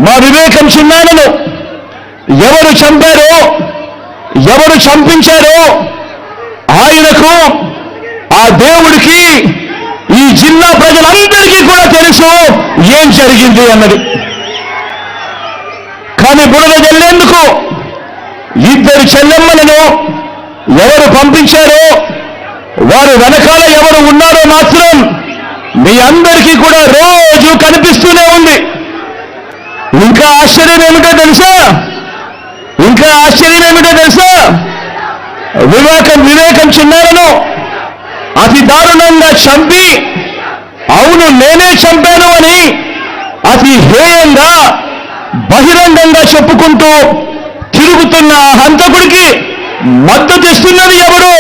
మా వివేకం చిన్నాన్నను ఎవరు చంపారో, ఎవరు చంపించారో ఆయనకు, ఆ దేవుడికి, ఈ జిల్లా ప్రజలందరికీ కూడా తెలుసు ఏం జరిగింది అన్నది. కానీ బురద జల్లేందుకు ఇద్దరు చెల్లెమ్మలను ఎవరు పంపించారో, వారు వెనకాల ఎవరు ఉన్నారో మాత్రం మీ అందరికీ కూడా రోజు కనిపిస్తూనే ఉంది. ఇంకా ఆశ్చర్యం ఏమిటో తెలుసా? వివేకం చిన్నారను అతి దారుణంగా చంపి, అవును నేనే చంపాను అని అతి హేయంగా బహిరంగంగా చెప్పుకుంటూ తిరుగుతున్న ఆ హంతకుడికి మద్దతు ఇస్తున్నది ఎవరు?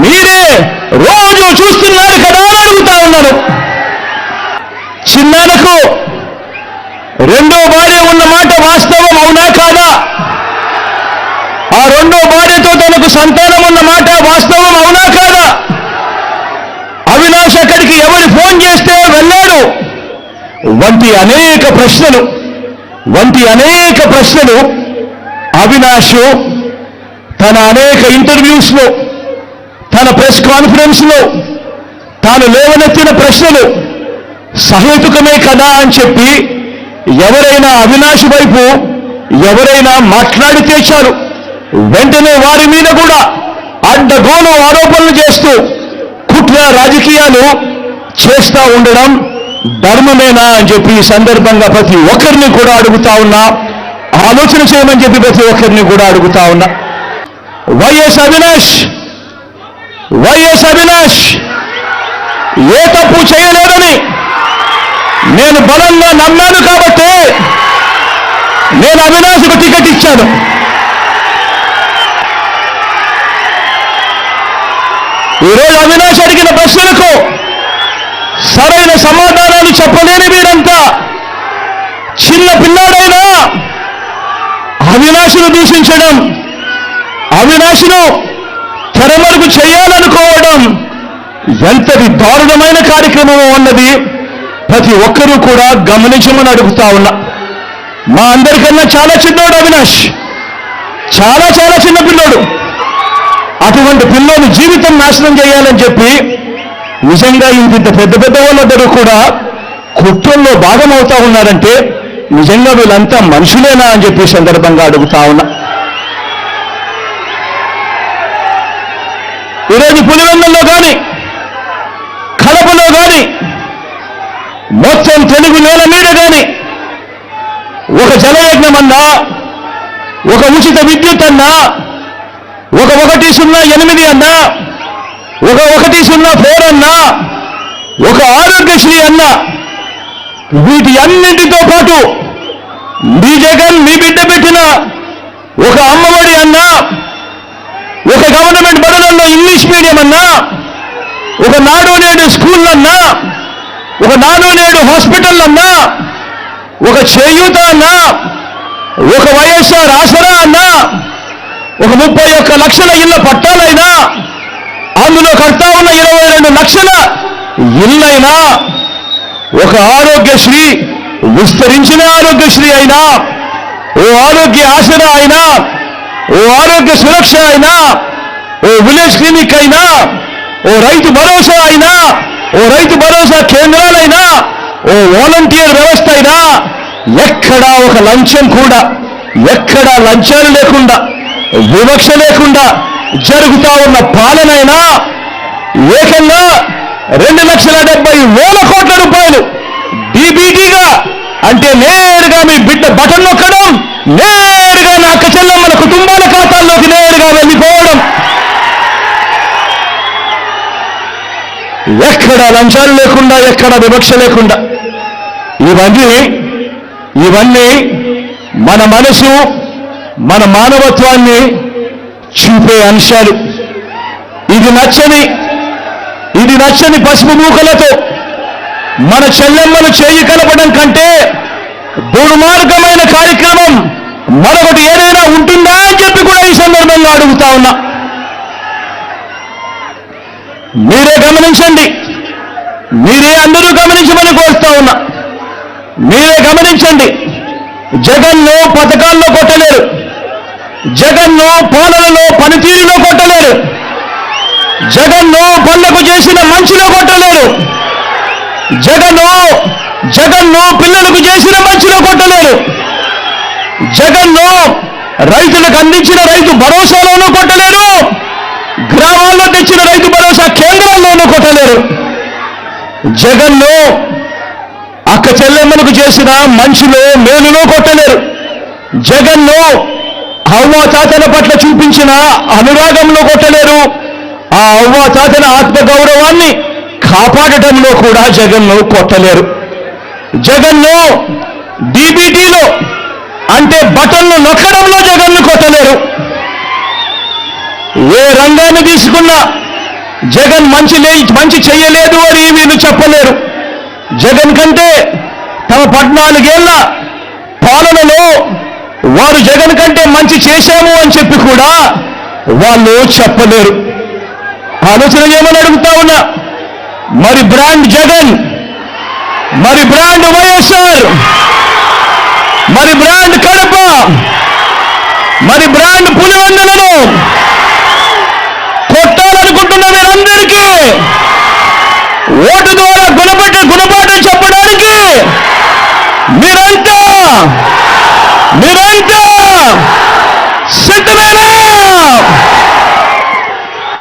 మీరే రోజు చూస్తున్నారు కదా అని అడుగుతా ఉన్నాను. చిన్నారకు రెండో భార్య ఉన్న మాట వాస్తవం అవునా కాదా? ఆ రెండో భార్యతో తనకు సంతానం ఉన్న మాట వాస్తవం అవునా కాదా? అవినాష్ అక్కడికి ఎవరు ఫోన్ చేస్తే వెళ్ళాడు వంటి అనేక ప్రశ్నలు అవినాష్ తన అనేక ఇంటర్వ్యూస్లో, తన ప్రెస్ కాన్ఫరెన్స్లో తాను లేవనెత్తిన ప్రశ్నలు సహేతుకమే కదా అని చెప్పి ఎవరైనా అవినాష్ వైపు ఎవరైనా మాట్లాడితే చాలు వెంటనే వారి మీద కూడా అడ్డగోలు ఆరోపణలు చేస్తూ కుట్ర రాజకీయాలు చేస్తూ ఉండడం ధర్మమేనా అని చెప్పి ఈ సందర్భంగా ప్రతి ఒక్కరిని కూడా అడుగుతా ఉన్నా, ఆలోచన చేయమని చెప్పి ప్రతి ఒక్కరిని కూడా అడుగుతా ఉన్నా. వైఎస్ అవినాష్ ఏ తప్పు చేయలేదని నేను బలంగా నమ్మాను కాబట్టి నేను అవినాష్కు టికెట్ ఇచ్చాను. ఈరోజు అవినాష్ అడిగిన ప్రశ్నలకు సరైన సమాధానాలు చెప్పలేని వీరంతా చిన్న పిల్లాడైనా అవినాష్ను దూషించడం, అవినాష్ను తెరమరుగు చేయాలనుకోవడం ఎంతటి దారుణమైన కార్యక్రమం అన్నది ప్రతి ఒక్కరూ కూడా గమనించమని అడుగుతా ఉన్నా. మా అందరికన్నా చాలా చిన్నోడు అవినాష్, చాలా చిన్న పిల్లోడు. అటువంటి పిల్లోని జీవితం నాశనం చేయాలని చెప్పి నిజంగా ఇంత పెద్ద వాళ్ళందరూ కూడా కుట్రల్లో భాగమవుతా ఉన్నారంటే నిజంగా వీళ్ళంతా మనుషులేనా అని చెప్పి సందర్భంగా అడుగుతా ఉన్నా. ఈరోజు పులివెందుల్లో కానీ, కడపలో కానీ, మొత్తం తెలుగు నేల మీద కానీ ఒక జలయజ్ఞం అన్నా, ఒక ఉచిత విద్యుత్ అన్నా, ఒక 108 అన్నా, ఒక 104 అన్నా, ఒక ఆరోగ్యశ్రీ అన్నా, వీటి అన్నింటితో పాటు మీ జగన్ మీ బిడ్డ పెట్టిన ఒక అమ్మఒడి అన్నా, ఒక గవర్నమెంట్ బడులలో ఇంగ్లీష్ మీడియం అన్నా, ఒక నాడు నేడు స్కూల్ అన్నా, ఒక నాడు నేడు హాస్పిటల్ అన్నా, ఒక చేయూత అన్నా, ఒక వైఎస్ఆర్ ఆసరా అన్నా, ఒక 31 లక్షల ఇళ్ల పట్టాలైనా, అందులో కడతా ఉన్న 22 లక్షల ఇళ్ళైనా, ఒక ఆరోగ్యశ్రీ విస్తరించిన ఆరోగ్యశ్రీ అయినా, ఓ ఆరోగ్య ఆసరా అయినా, ఓ ఆరోగ్య సురక్ష అయినా, ఓ విలేజ్ క్లినిక్ అయినా, ఓ రైతు భరోసా అయినా, ఓ రైతు భరోసా కేంద్రాలైనా, ఓ వాలంటీర్ వ్యవస్థ అయినా, ఎక్కడా ఒక లంచం కూడా, ఎక్కడా లంచాలు లేకుండా, వివక్ష లేకుండా జరుగుతా ఉన్న పాలనైనా ఏకంగా 2,70,000 కోట్ల రూపాయలు డీబీటీగా, అంటే నేరుగా మీ బిడ్డ బటన్ నొక్కడం, నేరుగా నా అక్క చెల్లెమ్మల కుటుంబాల ఖాతాల్లోకి నేరుగా వెళ్ళిపోవడం, ఎక్కడ లంచాలు లేకుండా, ఎక్కడ వివక్ష లేకుండా, ఇవన్నీ మన మనసు, మన మానవత్వాన్ని చూపే అంశాలు. ఇది నచ్చని పసుపు మూకలతో మన చెల్లెమ్మలు చేయి కలపడం కంటే దుర్మార్గమైన కార్యక్రమం మరొకటి ఏదైనా ఉంటుందా అని చెప్పి కూడా ఈ సందర్భంగా అడుగుతా ఉన్నా. మీరే గమనించండి, మీరే అందరూ గమనించమని కోరుతా ఉన్నా. మీరే గమనించండి. జగన్ను పథకాల్లో కొట్టలేరు, జగన్ను పాలనలో పనితీరులో కొట్టలేరు, జగన్ను పనులకు చేసిన మంచిలో కొట్టలేరు, జగన్ను పిల్లలకు చేసిన మంచిలో కొట్టలేరు, జగన్ను రైతులకు అందించిన రైతు భరోసాలోనూ కొట్టలేరు, గ్రామాల్లో తెచ్చిన రైతు భరోసా కేంద్రాల్లోనూ కొట్టలేరు. జగన్ను అక్క చెల్లెమ్మలకు చేసిన మంచిలో మేలులో కొట్టలేరు. జగన్ను అవ్వా తాతల పట్ల చూపించిన అనురాగంలో కొట్టలేరు. ఆ అవ్వా తాతల ఆత్మగౌరవాన్ని కాపాడటంలో కూడా జగన్ను కొట్టలేరు. జగన్ను డీబీటీలో అంటే బటన్లు నొక్కడంలో జగన్ను కొట్టలేరు. ఏ రంగాన్ని తీసుకున్నా జగన్ మంచి చెయ్యలేదు అని వీళ్ళు చెప్పలేరు. జగన్ కంటే తమ 14 ఏళ్ల పాలనలో వారు జగన్ కంటే మంచి చేశాము అని చెప్పి కూడా వాళ్ళు చెప్పలేరు. ఆలోచన చేయమని అడుగుతా ఉన్నా. మరి బ్రాండ్ జగన్, మరి బ్రాండ్ వైఎస్ఆర్, మరి బ్రాండ్ కడప, మరి బ్రాండ్ పులివెందులను కొట్టాలనుకుంటున్న మీరందరికీ ఓటు ద్వారా గుణపాఠం చెప్పడం